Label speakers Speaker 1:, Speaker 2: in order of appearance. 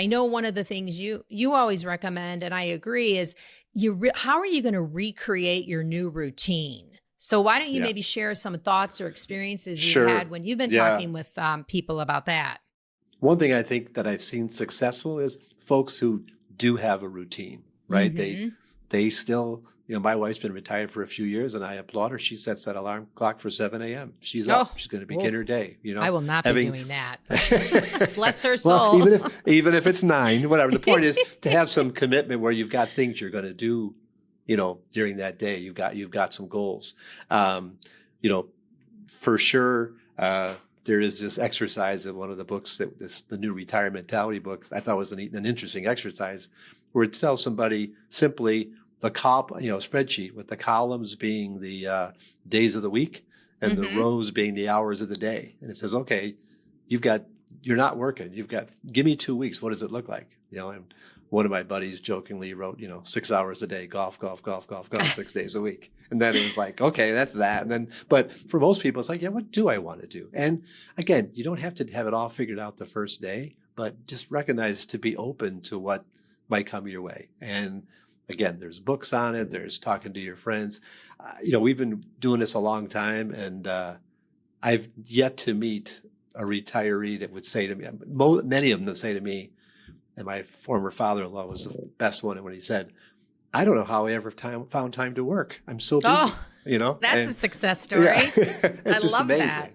Speaker 1: I know one of the things you always recommend, and I agree, is how are you going to recreate your new routine? So why don't you
Speaker 2: Yeah.
Speaker 1: maybe share some thoughts or experiences you've
Speaker 2: Sure.
Speaker 1: had when you've been
Speaker 2: Yeah.
Speaker 1: talking with people about that?
Speaker 2: One thing I think that I've seen successful is folks who do have a routine, right?
Speaker 1: Hmm.
Speaker 2: They still, my wife's been retired for a few years and I applaud her. She sets that alarm clock for 7 a.m. She's
Speaker 1: Oh,
Speaker 2: up. She's going to begin
Speaker 1: oh,
Speaker 2: her day,
Speaker 1: I will not be
Speaker 2: having
Speaker 1: doing that, but bless her
Speaker 2: well,
Speaker 1: soul.
Speaker 2: even if it's 9, whatever. The point is to have some commitment where you've got things you're going to do, during that day. You've got some goals. You know, for sure. There is this exercise in one of the books the new retirement mentality books. I thought was an interesting exercise where it tells somebody simply the spreadsheet with the columns being the days of the week and the
Speaker 1: Hmm.
Speaker 2: rows being the hours of the day. And it says, okay, you're not working. Give me 2 weeks. What does it look like? And one of my buddies jokingly wrote, 6 hours a day, golf, golf, golf, golf, golf, 6 days a week. And then it was like, okay, that's that. And then, but for most people, it's like, yeah, what do I want to do? And again, you don't have to have it all figured out the first day, but just recognize to be open to what might come your way. And again, there's books on it. There's talking to your friends. We've been doing this a long time, and I've yet to meet a retiree that would say to me, many of them that say to me, and my former father-in-law was the best one when he said, I don't know how I ever found time to work. I'm so busy,
Speaker 1: Oh, that's a success story.
Speaker 2: Yeah. It's
Speaker 1: I
Speaker 2: just
Speaker 1: love
Speaker 2: amazing.
Speaker 1: that.